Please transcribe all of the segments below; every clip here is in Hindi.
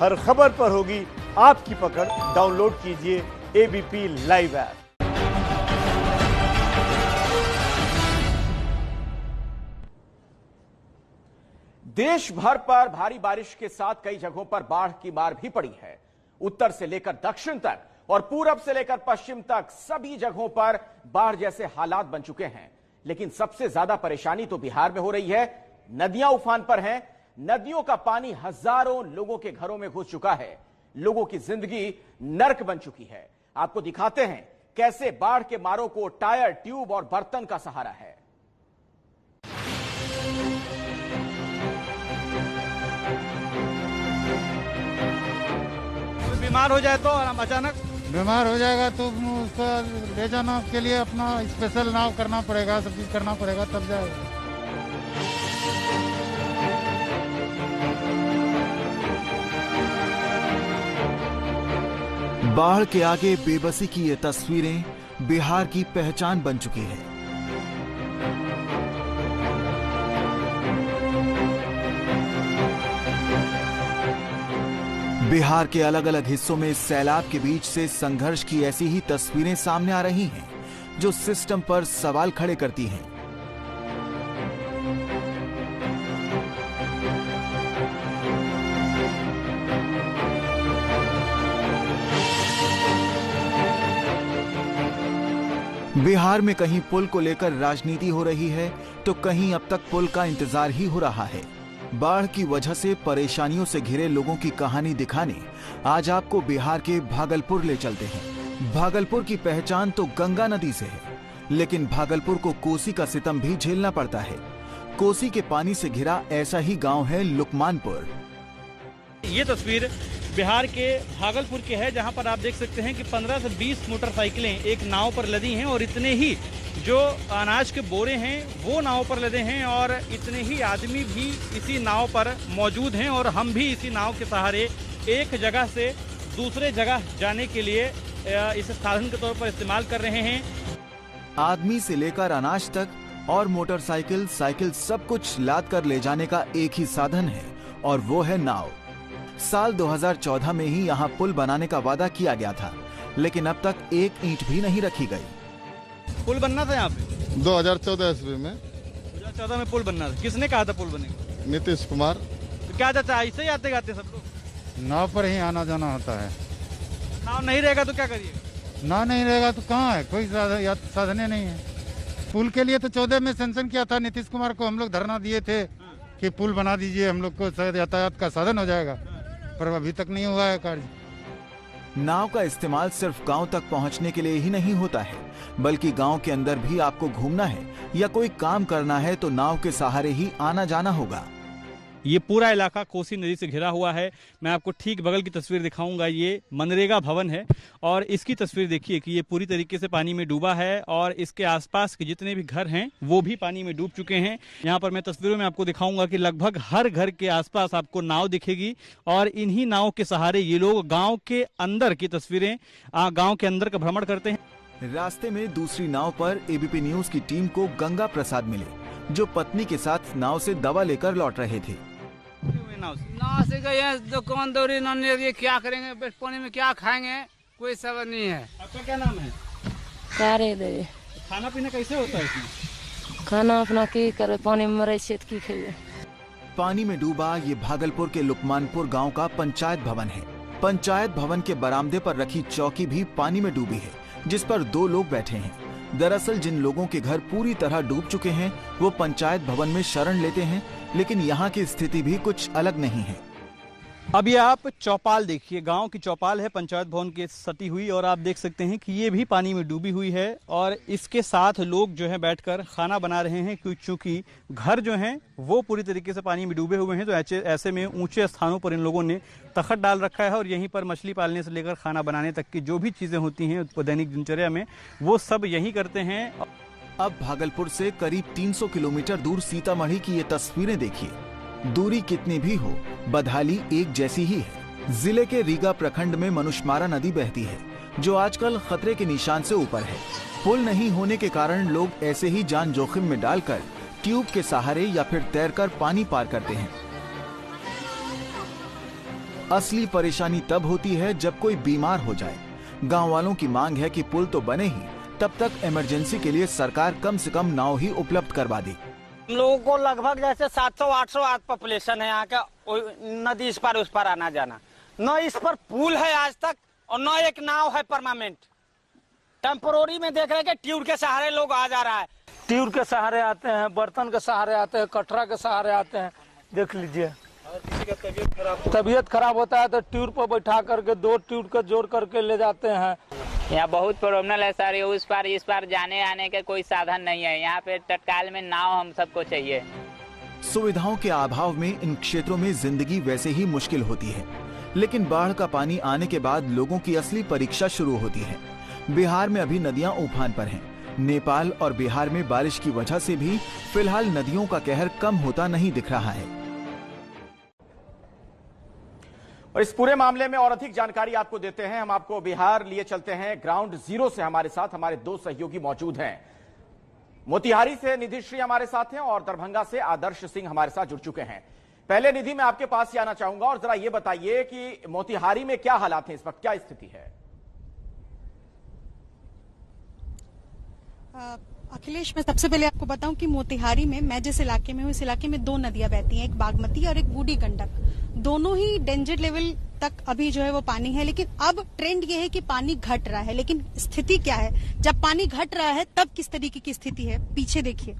हर खबर पर होगी आपकी पकड़। डाउनलोड कीजिए एबीपी लाइव ऐप। देश भर पर भारी बारिश के साथ कई जगहों पर बाढ़ की मार भी पड़ी है। उत्तर से लेकर दक्षिण तक और पूरब से लेकर पश्चिम तक सभी जगहों पर बाढ़ जैसे हालात बन चुके हैं। लेकिन सबसे ज्यादा परेशानी तो बिहार में हो रही है। नदियां उफान पर हैं। नदियों का पानी हजारों लोगों के घरों में घुस चुका है। लोगों की जिंदगी नर्क बन चुकी है। आपको दिखाते हैं कैसे बाढ़ के मारों को टायर, ट्यूब और बर्तन का सहारा है। बीमार हो जाए तो अचानक बीमार हो जाएगा तो उसको ले जाना के लिए अपना स्पेशल नाव करना पड़ेगा, सब चीज करना पड़ेगा तब जाएगा। बाढ़ के आगे बेबसी की ये तस्वीरें बिहार की पहचान बन चुकी है। बिहार के अलग अलग हिस्सों में सैलाब के बीच से संघर्ष की ऐसी ही तस्वीरें सामने आ रही हैं, जो सिस्टम पर सवाल खड़े करती हैं। बिहार में कहीं पुल को लेकर राजनीति हो रही है तो कहीं अब तक पुल का इंतजार ही हो रहा है। बाढ़ की वजह से परेशानियों से घिरे लोगों की कहानी दिखाने आज आपको बिहार के भागलपुर ले चलते हैं। भागलपुर की पहचान तो गंगा नदी से है, लेकिन भागलपुर को कोसी का सितम भी झेलना पड़ता है। कोसी के पानी से घिरा ऐसा ही गांव है लुकमानपुर। ये तस्वीर बिहार के भागलपुर के है, जहां पर आप देख सकते हैं कि 15 से 20 मोटरसाइकिलें एक नाव पर लदी हैं और इतने ही जो अनाज के बोरे हैं वो नाव पर लदे हैं और इतने ही आदमी भी इसी नाव पर मौजूद हैं और हम भी इसी नाव के सहारे एक जगह से दूसरे जगह जाने के लिए इस साधन के तौर पर इस्तेमाल कर रहे हैं। आदमी से लेकर अनाज तक और मोटरसाइकिल, साइकिल सब कुछ लाद कर ले जाने का एक ही साधन है और वो है नाव। साल 2014 में ही यहाँ पुल बनाने का वादा किया गया था, लेकिन अब तक एक ईंट भी नहीं रखी गई। पुल बनना था यहाँ पे 2014 ईस्वी में। 2014 में पुल बनना था। किसने कहा था पुल बनेगा? नीतीश कुमार। तो क्या चाचा ऐसे ही आते गाते सब लोग? नाव पर ही आना जाना होता है। नाव नहीं रहेगा तो क्या करिएगा? नाव नहीं रहेगा तो कहाँ है, कोई साधन नहीं है। पुल के लिए तो 14 में सेंक्शन किया था नीतीश कुमार को, हम लोग धरना दिए थे कि पुल बना दीजिए, हम लोग को यातायात का साधन हो जाएगा, पर अभी तक नहीं हुआ है कार्य। नाव का इस्तेमाल सिर्फ गांव तक पहुंचने के लिए ही नहीं होता है, बल्कि गांव के अंदर भी आपको घूमना है या कोई काम करना है तो नाव के सहारे ही आना जाना होगा। ये पूरा इलाका कोसी नदी से घिरा हुआ है। मैं आपको ठीक बगल की तस्वीर दिखाऊंगा। ये मनरेगा भवन है और इसकी तस्वीर देखिए कि ये पूरी तरीके से पानी में डूबा है और इसके आसपास के जितने भी घर हैं वो भी पानी में डूब चुके हैं। यहाँ पर मैं तस्वीरों में आपको दिखाऊंगा कि लगभग हर घर के आसपास आपको नाव दिखेगी और इन्हीं नाव के सहारे ये लोग गाँव के अंदर की तस्वीरें, गाँव के अंदर का भ्रमण करते हैं। रास्ते में दूसरी नाव पर एबीपी न्यूज की टीम को गंगा प्रसाद मिले, जो पत्नी के साथ नाव से दवा लेकर लौट रहे थे। नाव से गए हैं, दुकान दौड़ी ये क्या करेंगे, पानी में क्या खाएंगे, कोई सबर नहीं है। आपका क्या नाम है? कारे दे। खाना पीना कैसे होता है इसमें? खाना अपना की करे, पानी में मरे छे की खेबे। पानी में डूबा ये भागलपुर के लुकमानपुर गांव का पंचायत भवन है। पंचायत भवन के बरामदे पर रखी चौकी भी पानी में डूबी है, जिस पर 2 लोग बैठे हैं। दरअसल जिन लोगों के घर पूरी तरह डूब चुके हैं वो पंचायत भवन में शरण लेते हैं, लेकिन यहाँ की स्थिति भी कुछ अलग नहीं है। अभी आप चौपाल देखिए, गांव की चौपाल है पंचायत भवन के सटी हुई और आप देख सकते हैं कि ये भी पानी में डूबी हुई है और इसके साथ लोग जो है बैठकर खाना बना रहे हैं, क्योंकि घर जो हैं वो पूरी तरीके से पानी में डूबे हुए हैं। तो ऐसे में ऊंचे स्थानों पर इन लोगों ने तख्त डाल रखा है और यहीं पर मछली पालने से लेकर खाना बनाने तक की जो भी चीजें होती हैं दैनिक दिनचर्या में वो सब यही करते हैं। अब भागलपुर से करीब 300 किलोमीटर दूर सीतामढ़ी की ये तस्वीरें देखिए। दूरी कितनी भी हो, बदहाली एक जैसी ही है। जिले के रीगा प्रखंड में मनुष्मारा नदी बहती है, जो आजकल खतरे के निशान से ऊपर है। पुल नहीं होने के कारण लोग ऐसे ही जान जोखिम में डालकर ट्यूब के सहारे या फिर तैरकर पानी पार करते हैं। असली परेशानी तब होती है जब कोई बीमार हो जाए। गांव वालों की मांग है कि पुल तो बने ही, तब तक इमरजेंसी के लिए सरकार कम से कम नाव ही उपलब्ध करवा दे। हम लोगों को लगभग जैसे 700-800 पॉपुलेशन है यहाँ का, नदी इस पार आना जाना, न इस पर पुल है आज तक और न एक नाव है परमानेंट। टेम्पोररी में देख रहे हैं कि ट्यूब के सहारे लोग आ जा रहा है, ट्यूब के सहारे आते हैं, बर्तन के सहारे आते हैं, कटरा के सहारे आते हैं। देख लीजिए तबीयत खराब होता है तो ट्यूब पर बैठा करके 2 ट्यूब का जोड़ करके ले जाते हैं। यहाँ बहुत प्रॉब्लम है सर, उस पार इस पार जाने आने का कोई साधन नहीं है। यहाँ पे तत्काल में नाव हम सबको चाहिए। सुविधाओं के अभाव में इन क्षेत्रों में जिंदगी वैसे ही मुश्किल होती है, लेकिन बाढ़ का पानी आने के बाद लोगों की असली परीक्षा शुरू होती है। बिहार में अभी नदियां उफान पर हैं। नेपाल और बिहार में बारिश की वजह से भी फिलहाल नदियों का कहर कम होता नहीं दिख रहा है। और इस पूरे मामले में और अधिक जानकारी आपको देते हैं। हम आपको बिहार लिए चलते हैं। ग्राउंड जीरो से हमारे साथ हमारे 2 सहयोगी मौजूद हैं। मोतिहारी से निधि श्री हमारे साथ हैं और दरभंगा से आदर्श सिंह हमारे साथ जुड़ चुके हैं। पहले निधि, मैं आपके पास ही आना चाहूंगा और जरा ये बताइए कि मोतिहारी में क्या हालात हैं इस वक्त, क्या स्थिति है? अखिलेश, मैं सबसे पहले आपको बताऊं कि मोतिहारी में, मैं जिस इलाके में हूं, इस इलाके में 2 नदियां बहती हैं, एक बागमती और एक बूढ़ी गंडक। दोनों ही डेंजर लेवल तक अभी जो है वो पानी है, लेकिन अब ट्रेंड ये है कि पानी घट रहा है। लेकिन स्थिति क्या है, जब पानी घट रहा है तब किस तरीके की स्थिति है, पीछे देखिए।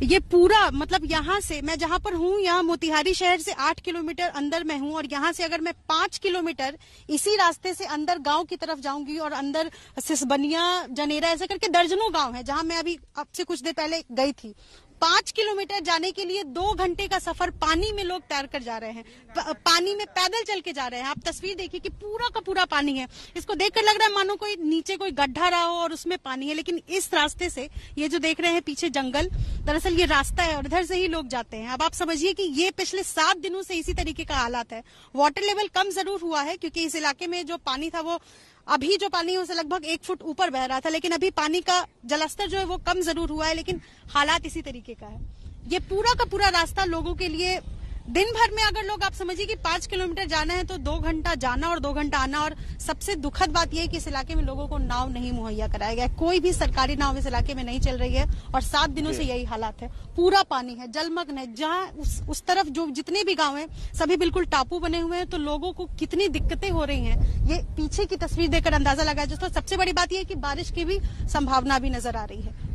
ये पूरा मतलब यहाँ से मैं जहां पर हूँ, यहाँ मोतिहारी शहर से 8 किलोमीटर अंदर में हूँ और यहाँ से अगर मैं 5 किलोमीटर इसी रास्ते से अंदर गांव की तरफ जाऊंगी और अंदर सिसबनिया, जनेरा, ऐसे करके दर्जनों गांव है जहां मैं अभी अब से कुछ देर पहले गई थी। 5 किलोमीटर जाने के लिए 2 घंटे का सफर पानी में लोग तैर कर जा रहे हैं, पानी में पैदल चल के जा रहे हैं। आप तस्वीर देखिए कि पूरा का पूरा पानी है। इसको देखकर लग रहा है मानो कोई नीचे कोई गड्ढा रहा हो और उसमें पानी है, लेकिन इस रास्ते से, ये जो देख रहे हैं पीछे जंगल, दरअसल ये रास्ता है और इधर से ही लोग जाते हैं। अब आप समझिए कि ये पिछले 7 दिनों से इसी तरीके का हालात है। वाटर लेवल कम जरूर हुआ है क्योंकि इस इलाके में जो पानी था वो अभी जो पानी है उसे लगभग 1 फुट ऊपर बह रहा था, लेकिन अभी पानी का जलस्तर जो है वो कम जरूर हुआ है, लेकिन हालात इसी तरीके का है। ये पूरा का पूरा रास्ता लोगों के लिए दिन भर में, अगर लोग, आप समझिए कि 5 किलोमीटर जाना है तो 2 घंटा जाना और 2 घंटा आना। और सबसे दुखद बात यह है कि इस इलाके में लोगों को नाव नहीं मुहैया कराया गया है। कोई भी सरकारी नाव इस इलाके में नहीं चल रही है और 7 दिनों से यही हालात है। पूरा पानी है, जलमग्न है। जहां उस तरफ जो जितने भी गांव हैं सभी बिल्कुल टापू बने हुए हैं, तो लोगों को कितनी दिक्कतें हो रही हैं ये पीछे की तस्वीर देखकर अंदाजा लगा। दोस्तों, सबसे बड़ी बात यह है कि बारिश की भी संभावना भी नजर आ रही है।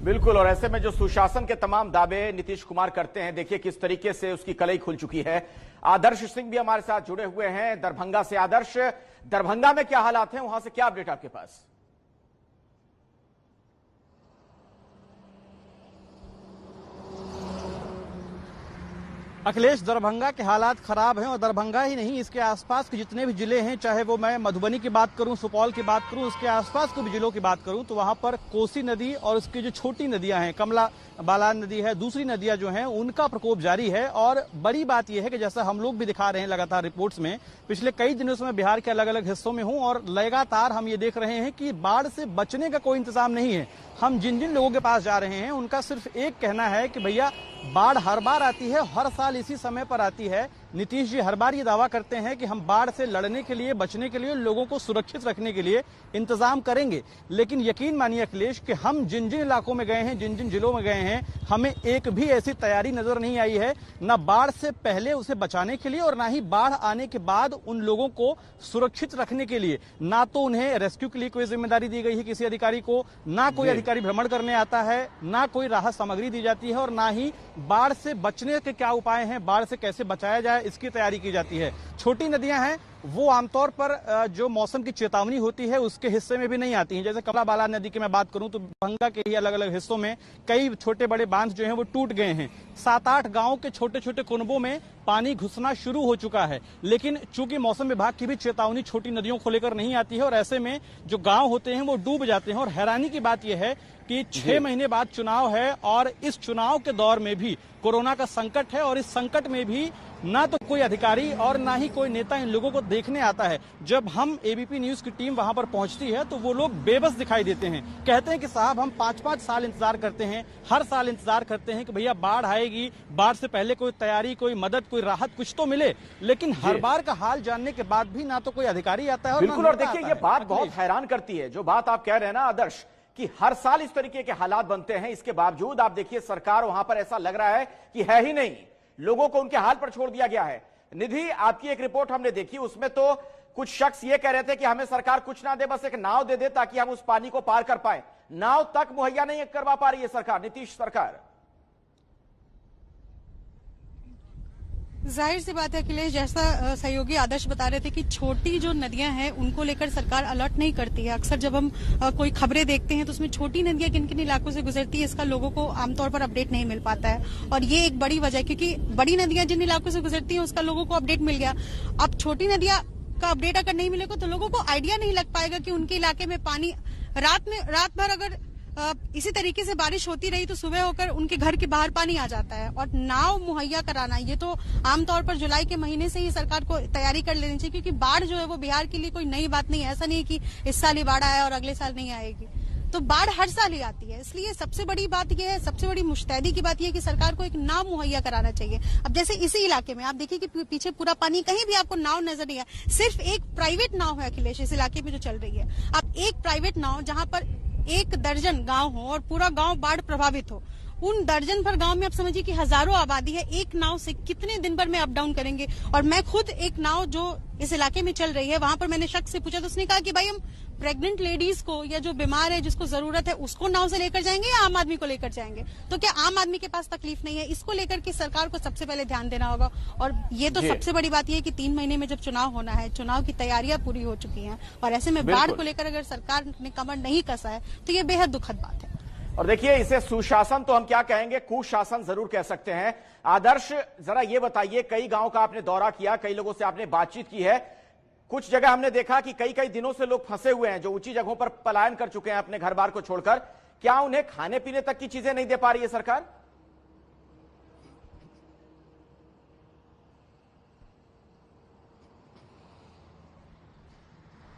बिल्कुल, और ऐसे में जो सुशासन के तमाम दावे नीतीश कुमार करते हैं, देखिए किस तरीके से उसकी कलई खुल चुकी है। आदर्श सिंह भी हमारे साथ जुड़े हुए हैं दरभंगा से। आदर्श, दरभंगा में क्या हालात हैं, वहां से क्या अपडेट आपके पास? अखिलेश, दरभंगा के हालात खराब हैं और दरभंगा ही नहीं, इसके आसपास के जितने भी जिले हैं, चाहे वो मैं मधुबनी की बात करूं, सुपौल की बात करूं, उसके आसपास के भी जिलों की बात करूं, तो वहां पर कोसी नदी और उसकी जो छोटी नदियां हैं, कमला बालान नदी है, दूसरी नदियां जो हैं उनका प्रकोप जारी है। और बड़ी बात यह है कि जैसा हम लोग भी दिखा रहे हैं लगातार रिपोर्ट्स में, पिछले कई दिनों से मैं बिहार के अलग अलग हिस्सों में हूं और लगातार हम ये देख रहे हैं कि बाढ़ से बचने का कोई इंतजाम नहीं है। हम जिन जिन लोगों के पास जा रहे हैं उनका सिर्फ एक कहना है कि भैया बाढ़ हर बार आती है, हर साल इसी समय पर आती है। नीतीश जी हर बार ये दावा करते हैं कि हम बाढ़ से लड़ने के लिए, बचने के लिए, लोगों को सुरक्षित रखने के लिए इंतजाम करेंगे। लेकिन यकीन मानिए अखिलेश कि हम जिन जिन इलाकों में गए हैं, जिन जिन जिलों में गए हैं, हमें एक भी ऐसी तैयारी नजर नहीं आई है, न बाढ़ से पहले उसे बचाने के लिए और ना ही बाढ़ आने के बाद उन लोगों को सुरक्षित रखने के लिए। ना तो उन्हें रेस्क्यू के लिए कोई जिम्मेदारी दी गई है किसी अधिकारी को, ना कोई अधिकारी भ्रमण करने आता है, ना कोई राहत सामग्री दी जाती है और ना ही बाढ़ से बचने के क्या उपाय हैं, बाढ़ से कैसे बचाया जाए, इसकी तैयारी की जाती है। छोटी नदियां हैं वो आमतौर पर जो मौसम की चेतावनी होती है उसके हिस्से में भी नहीं आती हैं। जैसे कमला बालान नदी की मैं बात करूं तो दरभंगा के ही अलग अलग हिस्सों में कई छोटे बड़े बांध जो हैं वो टूट गए हैं। 7-8 गांव के छोटे छोटे कुनबों में पानी घुसना शुरू हो चुका है। लेकिन चूंकि मौसम विभाग की भी चेतावनी छोटी नदियों को लेकर नहीं आती है और ऐसे में जो गांव होते हैं वो डूब जाते हैं। और हैरानी की बात यह है कि 6 महीने बाद चुनाव है और इस चुनाव के दौर में भी कोरोना का संकट है और इस संकट में भी ना तो कोई अधिकारी और ना ही कोई नेता इन लोगों को देखने आता है। जब हम एबीपी न्यूज की टीम वहां पर पहुंचती है तो वो लोग बेबस दिखाई देते हैं। कहते हैं कि साहब हम 5-5 साल इंतजार करते हैं, हर साल इंतजार करते हैं कि भैया बाढ़ आएगी, बाढ़ से पहले कोई तैयारी, कोई मदद, कोई राहत कुछ तो मिले, लेकिन हर बार का हाल जानने के बाद भी ना तो कोई अधिकारी आता है। बिल्कुल, और देखिए ये बात बहुत हैरान करती है, जो बात आप कह रहे हैं ना आदर्श, कि हर साल इस तरीके के हालात बनते हैं, इसके बावजूद आप देखिए सरकार वहां पर ऐसा लग रहा है कि है ही नहीं, लोगों को उनके हाल पर छोड़ दिया गया है। निधि, आपकी एक रिपोर्ट हमने देखी, उसमें तो कुछ शख्स ये कह रहे थे कि हमें सरकार कुछ ना दे, बस एक नाव दे दे ताकि हम उस पानी को पार कर पाए। नाव तक मुहैया नहीं करवा पा रही है सरकार, नीतीश सरकार। जाहिर सी बात है अखिलेश, जैसा सहयोगी आदर्श बता रहे थे कि छोटी जो नदियां हैं उनको लेकर सरकार अलर्ट नहीं करती है। अक्सर जब हम कोई खबरें देखते हैं तो उसमें छोटी नदियां किन किन इलाकों से गुजरती है इसका लोगों को आमतौर पर अपडेट नहीं मिल पाता है, और ये एक बड़ी वजह है, क्योंकि बड़ी नदियां जिन इलाकों से गुजरती हैं उसका लोगों को अपडेट मिल गया। अब छोटी नदियां का अपडेट अगर नहीं मिलेगा तो लोगों को आइडिया नहीं लग पाएगा कि उनके इलाके में पानी रात भर अगर इसी तरीके से बारिश होती रही तो सुबह होकर उनके घर के बाहर पानी आ जाता है। और नाव मुहैया कराना, ये तो आमतौर पर जुलाई के महीने से ही सरकार को तैयारी कर लेनी चाहिए, क्योंकि बाढ़ जो है वो बिहार के लिए कोई नई बात नहीं है। ऐसा नहीं है कि इस साल ही बाढ़ आया और अगले साल नहीं आएगी, तो बाढ़ हर साल ही आती है। इसलिए सबसे बड़ी बात यह है, सबसे बड़ी मुस्तैदी की बात यह है कि सरकार को एक नाव मुहैया कराना चाहिए। अब जैसे इसी इलाके में आप देखिए कि पीछे पूरा पानी, कहीं भी आपको नाव नजर नहीं है, सिर्फ एक प्राइवेट नाव है अखिलेश इस इलाके में जो चल रही है। अब एक प्राइवेट नाव जहां पर 1 दर्जन गांव हो और पूरा गांव बाढ़ प्रभावित हो, उन दर्जन भर गांव में आप समझिए कि हजारों आबादी है, एक नाव से कितने दिन भर में अप डाउन करेंगे। और मैं खुद एक नाव जो इस इलाके में चल रही है वहां पर मैंने शख्स से पूछा तो उसने कहा कि भाई हम प्रेग्नेंट लेडीज को या जो बीमार है जिसको जरूरत है उसको नाव से लेकर जाएंगे या आम आदमी को लेकर जाएंगे। तो क्या आम आदमी के पास तकलीफ नहीं है? इसको लेकर के सरकार को सबसे पहले ध्यान देना होगा। और ये तो सबसे बड़ी बात यह है कि 3 महीने में जब चुनाव होना है, चुनाव की तैयारियां पूरी हो चुकी हैं और ऐसे में बाढ़ को लेकर अगर सरकार ने कमर नहीं कसा है तो ये बेहद दुखद बात है। और देखिए, इसे सुशासन तो हम क्या कहेंगे, कुशासन जरूर कह सकते हैं। आदर्श, जरा ये बताइए, कई गांव का आपने दौरा किया, कई लोगों से आपने बातचीत की है, कुछ जगह हमने देखा कि कई कई दिनों से लोग फंसे हुए हैं, जो ऊंची जगहों पर पलायन कर चुके हैं अपने घर बार को छोड़कर। क्या उन्हें खाने पीने तक की चीजें नहीं दे पा रही है सरकार?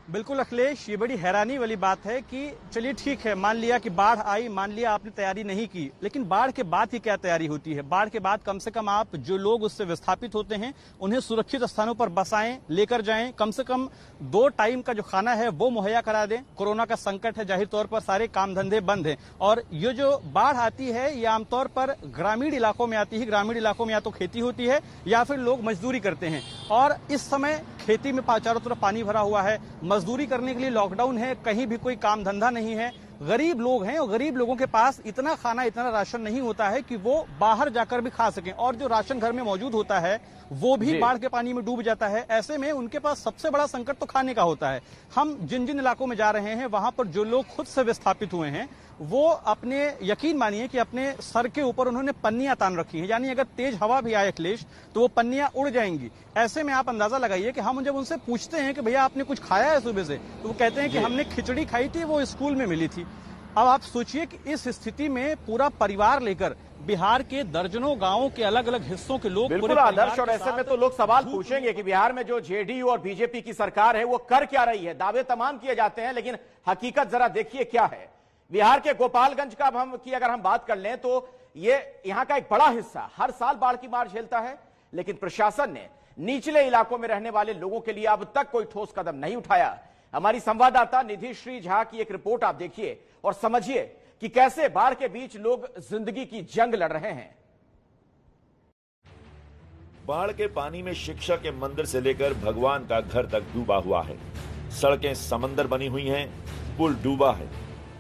बिल्कुल अखिलेश, ये बड़ी हैरानी वाली बात है कि चलिए ठीक है, मान लिया कि बाढ़ आई, मान लिया आपने तैयारी नहीं की, लेकिन बाढ़ के बाद ही क्या तैयारी होती है? बाढ़ के बाद कम से कम आप जो लोग उससे विस्थापित होते हैं उन्हें सुरक्षित स्थानों पर बसाएं, लेकर जाएं, कम से कम 2 टाइम का जो खाना है वो मुहैया करा दें। कोरोना का संकट है, जाहिर तौर पर सारे काम धंधे बंद हैं, और ये जो बाढ़ आती है ये आमतौर पर ग्रामीण इलाकों में आती है। ग्रामीण इलाकों में या तो खेती होती है या फिर लोग मजदूरी करते हैं, और इस समय खेती में चारों तरफ पानी भरा हुआ है, मजदूरी करने के लिए लॉकडाउन है, कहीं भी कोई काम धंधा नहीं है, गरीब लोग हैं और गरीब लोगों के पास इतना खाना, इतना राशन नहीं होता है कि वो बाहर जाकर भी खा सकें, और जो राशन घर में मौजूद होता है वो भी बाढ़ के पानी में डूब जाता है। ऐसे में उनके पास सबसे बड़ा संकट तो खाने का होता है। हम जिन जिन इलाकों में जा रहे हैं वहां पर जो लोग खुद से विस्थापित हुए हैं वो अपने, यकीन मानिए कि अपने सर के ऊपर उन्होंने पन्नियां तान रखी हैं, यानी अगर तेज हवा भी आए अखिलेश तो वो पन्नियां उड़ जाएंगी। ऐसे में आप अंदाजा लगाइए कि हम जब उनसे पूछते हैं कि भैया आपने कुछ खाया है सुबह से, तो वो कहते हैं कि हमने खिचड़ी खाई थी, वो स्कूल में मिली थी। अब आप सोचिए कि इस स्थिति में पूरा परिवार लेकर बिहार के दर्जनों गांवों के अलग अलग हिस्सों के लोग, बिल्कुल आदर्श, और ऐसे में तो लोग सवाल पूछेंगे कि बिहार में जो जेडीयू और बीजेपी की सरकार है वो कर क्या रही है। दावे तमाम किए जाते हैं, लेकिन हकीकत जरा देखिए क्या है। बिहार के गोपालगंज का अगर हम बात कर लें तो ये यहां का एक बड़ा हिस्सा हर साल बाढ़ की मार झेलता है, लेकिन प्रशासन ने निचले इलाकों में रहने वाले लोगों के लिए अब तक कोई ठोस कदम नहीं उठाया। हमारी संवाददाता निधि श्री झा की एक रिपोर्ट आप देखिए और समझिए कि कैसे बाढ़ के बीच लोग जिंदगी की जंग लड़ रहे हैं। बाढ़ के पानी में शिक्षा के मंदिर से लेकर भगवान का घर तक डूबा हुआ है। सड़कें समंदर बनी हुई हैं, पुल डूबा है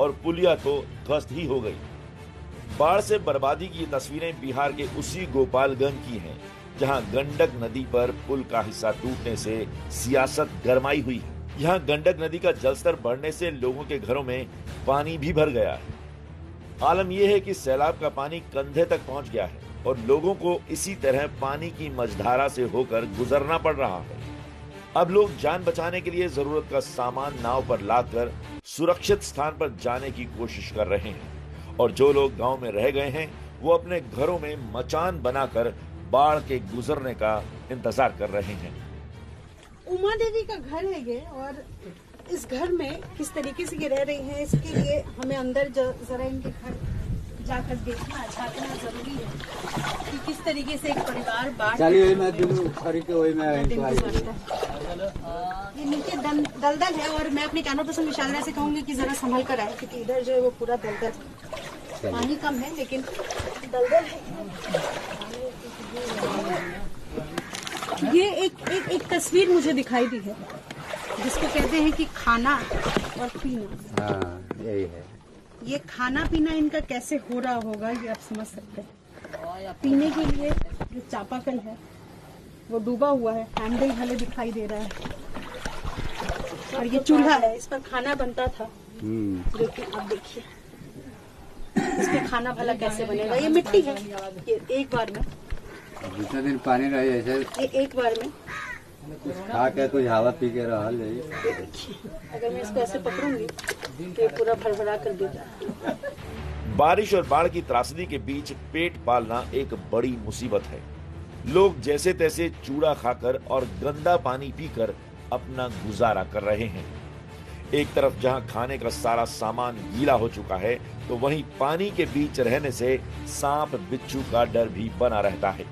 और पुलिया तो ध्वस्त ही हो गई। बाढ़ से बर्बादी की तस्वीरें बिहार के उसी गोपालगंज की हैं, जहां गंडक नदी पर पुल का हिस्सा टूटने से सियासत गरमाई हुई है। यहाँ गंडक नदी का जलस्तर बढ़ने से लोगों के घरों में पानी भी भर गया है। आलम यह है कि सैलाब का पानी कंधे तक पहुंच गया है और लोगों को इसी तरह पानी की मझधारा से होकर गुजरना पड़ रहा है। अब लोग जान बचाने के लिए जरूरत का सामान नाव पर लाकर सुरक्षित स्थान पर जाने की कोशिश कर रहे हैं, और जो लोग गांव में रह गए हैं वो अपने घरों में मचान बनाकर बाढ़ के गुजरने का इंतजार कर रहे हैं। उमा देवी का घर है ये, और इस घर में किस तरीके से ये रह रही हैं, इसके लिए हमें अंदर जरा इनके घर जाकर देखना झांकना जरूरी है कि किस तरीके से एक परिवार बाढ़ ये नीचे दलदल है। और मैं अपने कैमरा पर्सन विशाल राय से कहूंगी कि जरा संभल कर आए, क्योंकि इधर जो है वो पूरा दलदल, पानी कम है लेकिन दलदल है। ये एक तस्वीर मुझे दिखाई दी है जिसको कहते हैं कि खाना और पीना। यही है। ये खाना पीना इनका कैसे हो रहा होगा ये आप समझ सकते हैं। पीने के लिए जो चापाकल है वो डूबा हुआ है, हैंडल भले दिखाई दे रहा है, और ये चूल्हा है, इस पर खाना बनता था। जो कि आप देखिए इस पे खाना भला कैसे बनेगा। ये मिट्टी है, ये एक बार में जितना दिन पानी रहे ऐसे एक बार में खा के कुछ हवा पी के रहा। अगर मैं इसको ऐसे पकड़ूंगी तो ये पूरा भरभरा कर देगा। बारिश और बाढ़ की त्रासदी के बीच पेट पालना एक बड़ी मुसीबत है। लोग जैसे तैसे चूड़ा खाकर और गंदा पानी पीकर अपना गुजारा कर रहे हैं। एक तरफ जहां खाने का सारा सामान गीला हो चुका है, तो वहीं पानी के बीच रहने से सांप बिच्छू का डर भी बना रहता है।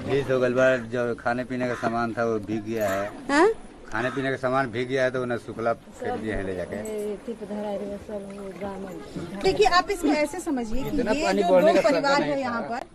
ये तो गलबार जो खाने पीने का सामान था वो भीग गया है। हाँ? खाने पीने का सामान भीग गया है तो उन्हें सुखला फेंक दिए हैं ले जाके। देखिए आप इसको ऐसे समझिए कि ये जो दो परिवार है, यहाँ पर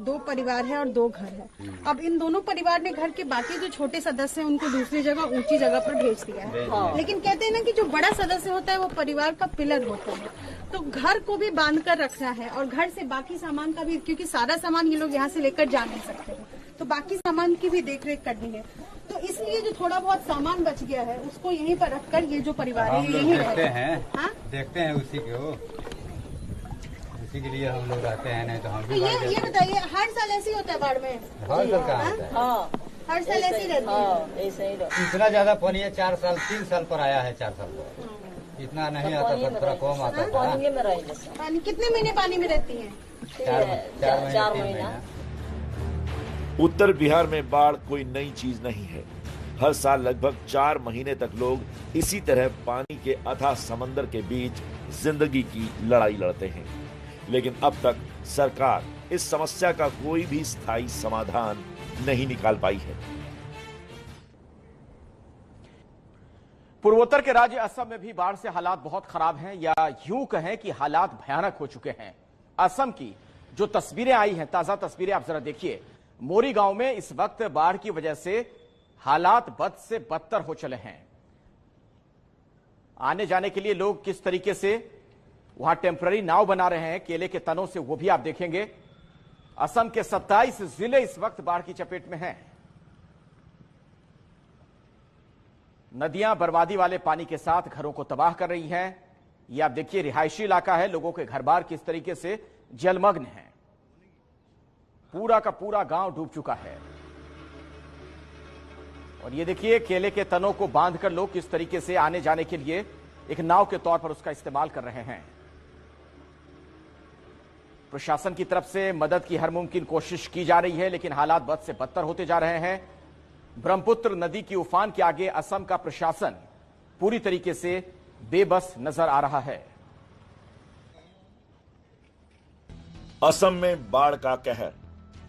दो परिवार है और दो घर है। अब इन दोनों परिवार ने घर के बाकी जो छोटे सदस्य हैं उनको दूसरी जगह ऊंची जगह पर भेज दिया है। लेकिन कहते हैं ना कि जो बड़ा सदस्य होता है वो परिवार का पिलर होता है, तो घर को भी बांध कर रखना है और घर से बाकी सामान का भी, क्योंकि सारा सामान ये लोग यहाँ से लेकर जा नहीं सकते हैं, तो बाकी सामान की भी देखरेख करनी है। तो इसलिए जो थोड़ा बहुत सामान बच गया है उसको यहीं पर रखकर ये जो परिवार है यहीं रहते हैं। देखते हैं उसी के लिए हम लोग रहते हैं, नहीं तो हम भी। ये बताइए हर साल ऐसे ही होता है बाढ़ में? हर साल कहाँ होता है? हर साल ऐसे ही रहती है। इतना ज्यादा पानी है, 4 साल 3 साल पर आया है। 4 साल पर इतना नहीं आता था, थोड़ा कम आता था। पानी कितने महीने पानी में रहती है? 4 महीने। उत्तर बिहार में बाढ़ कोई नई चीज नहीं है। हर साल लगभग 4 महीने तक लोग इसी तरह पानी के अथाह समंदर के बीच जिंदगी की लड़ाई लड़ते हैं, लेकिन अब तक सरकार इस समस्या का कोई भी स्थायी समाधान नहीं निकाल पाई है। पूर्वोत्तर के राज्य असम में भी बाढ़ से हालात बहुत खराब हैं, या यूं कहें कि हालात भयानक हो चुके हैं। असम की जो तस्वीरें आई हैं, ताजा तस्वीरें आप जरा देखिए। मोरी गांव में इस वक्त बाढ़ की वजह से हालात बद से बदतर हो चले हैं। आने जाने के लिए लोग किस तरीके से वहां टेम्पररी नाव बना रहे हैं केले के तनों से, वो भी आप देखेंगे। असम के 27 जिले इस वक्त बाढ़ की चपेट में हैं। नदियां बर्बादी वाले पानी के साथ घरों को तबाह कर रही हैं। ये आप देखिए रिहायशी इलाका है, लोगों के घर बार किस तरीके से जलमग्न हैं। पूरा का पूरा गांव डूब चुका है। और ये देखिए केले के तनों को बांधकर लोग किस तरीके से आने जाने के लिए एक नाव के तौर पर उसका इस्तेमाल कर रहे हैं। प्रशासन की तरफ से मदद की हर मुमकिन कोशिश की जा रही है, लेकिन हालात बद से बदतर होते जा रहे हैं। ब्रह्मपुत्र नदी की उफान के आगे असम का प्रशासन पूरी तरीके से बेबस नजर आ रहा है। असम में बाढ़ का कहर।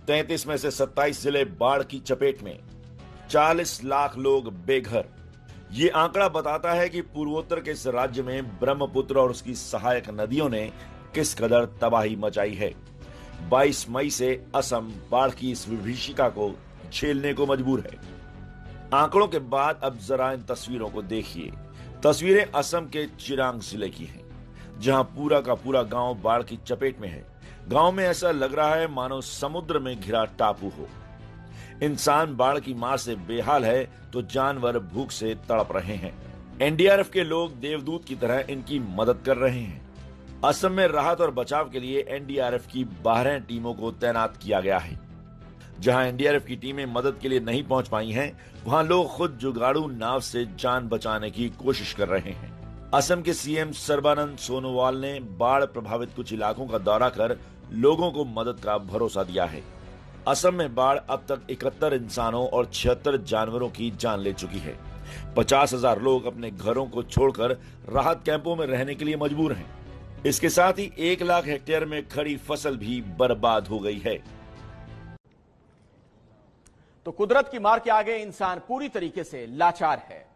33 में से 27 जिले बाढ़ की चपेट में। 40 लाख लोग बेघर। ये आंकड़ा बताता है कि पूर्वोत्तर के इस राज्य में ब्रह्मपुत्र और उसकी सहायक नदियों ने किस कदर तबाही मचाई है। 22 मई से असम बाढ़ की इस विभीषिका को झेलने को मजबूर है। आंकड़ों के बाद अब जरा इन तस्वीरों को देखिए। तस्वीरें असम के चिरांग जिले की हैं, जहां पूरा का पूरा गांव बाढ़ की चपेट में है। गांव में ऐसा लग रहा है मानो समुद्र में घिरा टापू हो। इंसान बाढ़ की मार से बेहाल है तो जानवर भूख से तड़प रहे हैं। एनडीआरएफ के लोग देवदूत की तरह इनकी मदद कर रहे हैं। असम में राहत और बचाव के लिए एनडीआरएफ की 12 टीमों को तैनात किया गया है। जहां एनडीआरएफ की टीमें मदद के लिए नहीं पहुंच पाई हैं, वहां लोग खुद जुगाड़ू नाव से जान बचाने की कोशिश कर रहे हैं। असम के सीएम सर्बानंद सोनोवाल ने बाढ़ प्रभावित कुछ इलाकों का दौरा कर लोगों को मदद का भरोसा दिया है। असम में बाढ़ अब तक 71 इंसानों और 76 जानवरों की जान ले चुकी है। 50,000 लोग अपने घरों को छोड़कर राहत कैंपों में रहने के लिए मजबूर हैं। इसके साथ ही 1 लाख हेक्टेयर में खड़ी फसल भी बर्बाद हो गई है। तो कुदरत की मार के आगे इंसान पूरी तरीके से लाचार है।